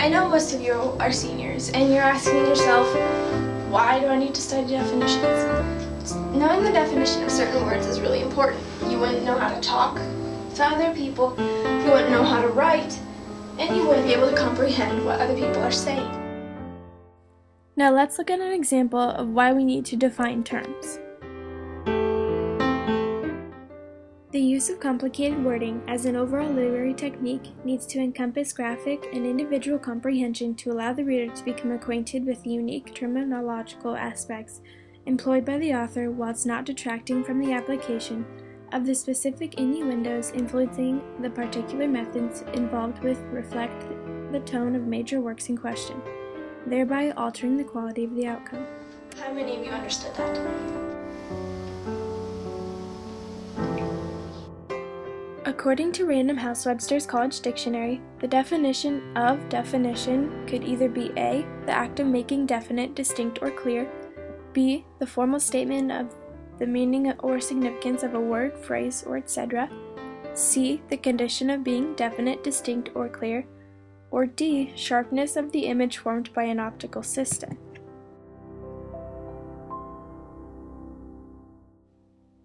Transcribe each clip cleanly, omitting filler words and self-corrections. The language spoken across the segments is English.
I know most of you are seniors, and you're asking yourself, why do I need to study definitions? Knowing the definition of certain words is really important. You wouldn't know how to talk to other people, you wouldn't know how to write, and you wouldn't be able to comprehend what other people are saying. Now let's look at an example of why we need to define terms. The use of complicated wording as an overall literary technique needs to encompass graphic and individual comprehension to allow the reader to become acquainted with the unique terminological aspects employed by the author whilst not detracting from the application of the specific innuendos influencing the particular methods involved with reflect the tone of major works in question, thereby altering the quality of the outcome. How many of you understood that? According to Random House Webster's College Dictionary, the definition of definition could either be A, the act of making definite, distinct, or clear, B, the formal statement of the meaning or significance of a word, phrase, or etc., C, the condition of being definite, distinct, or clear, or D, sharpness of the image formed by an optical system.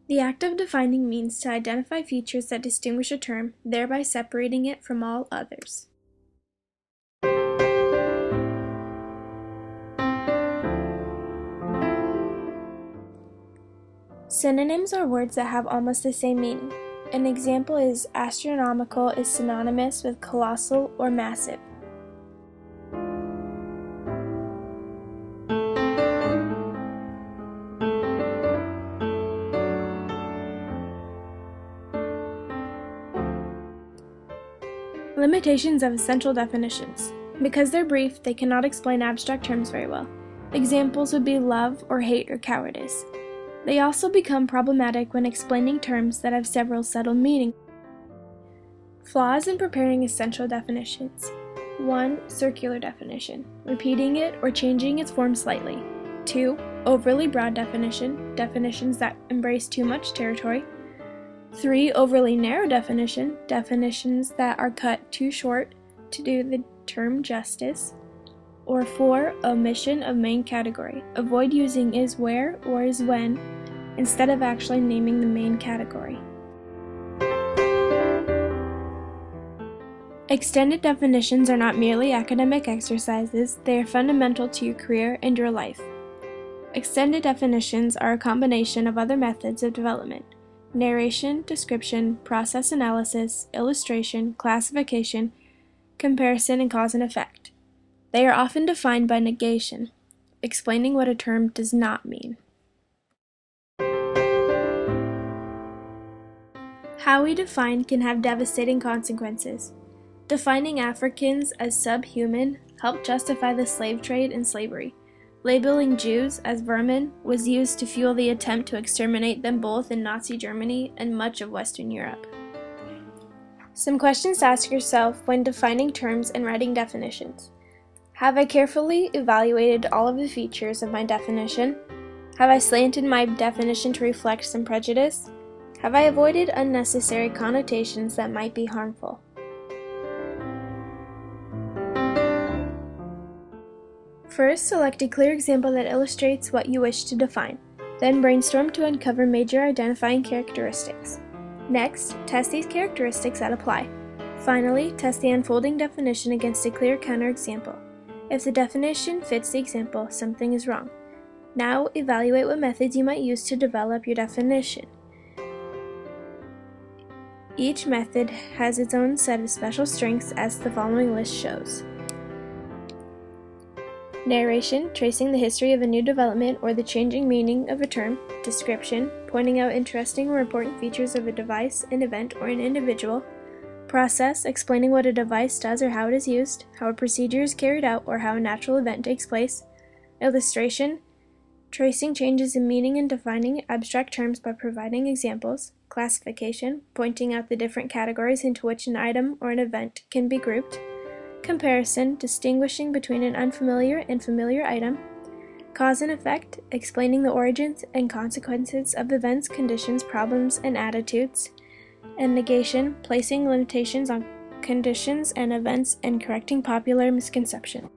The act of defining means to identify features that distinguish a term, thereby separating it from all others. Synonyms are words that have almost the same meaning. An example is astronomical is synonymous with colossal or massive. Limitations of essential definitions. Because they're brief, they cannot explain abstract terms very well. Examples would be love or hate or cowardice. They also become problematic when explaining terms that have several subtle meanings. Flaws in preparing essential definitions. 1. Circular definition, repeating it or changing its form slightly. 2. Overly broad definition, definitions that embrace too much territory. 3. Overly narrow definition, definitions that are cut too short to do the term justice. Or 4. Omission of main category, avoid using is where or is when instead of actually naming the main category. Extended definitions are not merely academic exercises, they are fundamental to your career and your life. Extended definitions are a combination of other methods of development: narration, description, process analysis, illustration, classification, comparison, and cause and effect. They are often defined by negation, explaining what a term does not mean. How we define can have devastating consequences. Defining Africans as subhuman helped justify the slave trade and slavery. Labeling Jews as vermin was used to fuel the attempt to exterminate them both in Nazi Germany and much of Western Europe. Some questions to ask yourself when defining terms and writing definitions. Have I carefully evaluated all of the features of my definition? Have I slanted my definition to reflect some prejudice? Have I avoided unnecessary connotations that might be harmful? First, select a clear example that illustrates what you wish to define. Then brainstorm to uncover major identifying characteristics. Next, test these characteristics that apply. Finally, test the unfolding definition against a clear counterexample. If the definition fits the example, something is wrong. Now, evaluate what methods you might use to develop your definition. Each method has its own set of special strengths, as the following list shows. Narration, tracing the history of a new development or the changing meaning of a term. Description, pointing out interesting or important features of a device, an event, or an individual. Process, explaining what a device does or how it is used, how a procedure is carried out, or how a natural event takes place. Illustration, tracing changes in meaning and defining abstract terms by providing examples. Classification, pointing out the different categories into which an item or an event can be grouped. Comparison, distinguishing between an unfamiliar and familiar item. Cause and effect, explaining the origins and consequences of events, conditions, problems, and attitudes. And negation, placing limitations on conditions and events and correcting popular misconceptions.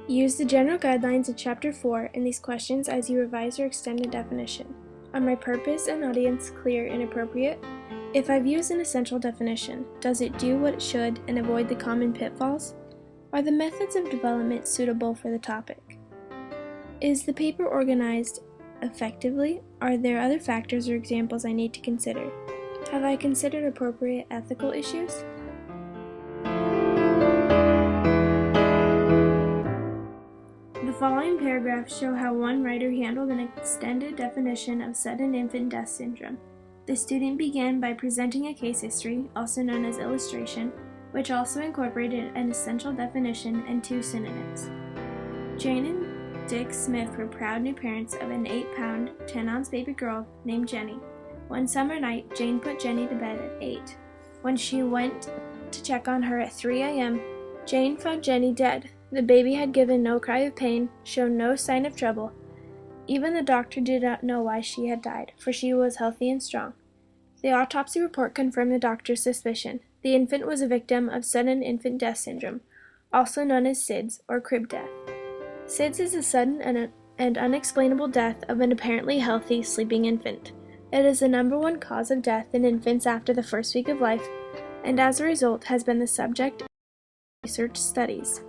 Use the general guidelines of Chapter 4 in these questions as you revise your extended definition. Are my purpose and audience clear and appropriate? If I've used an essential definition, does it do what it should and avoid the common pitfalls? Are the methods of development suitable for the topic? Is the paper organized effectively? Are there other factors or examples I need to consider? Have I considered appropriate ethical issues? The following paragraphs show how one writer handled an extended definition of sudden infant death syndrome. The student began by presenting a case history, also known as illustration, which also incorporated an essential definition and 2 synonyms. Jane and Dick Smith were proud new parents of an 8-pound, 10-ounce baby girl named Jenny. One summer night, Jane put Jenny to bed at 8. When she went to check on her at 3 a.m., Jane found Jenny dead. The baby had given no cry of pain, shown no sign of trouble. Even the doctor did not know why she had died, for she was healthy and strong. The autopsy report confirmed the doctor's suspicion. The infant was a victim of sudden infant death syndrome, also known as SIDS, or crib death. SIDS is a sudden and unexplainable death of an apparently healthy, sleeping infant. It is the #1 cause of death in infants after the first week of life, and as a result has been the subject of research studies.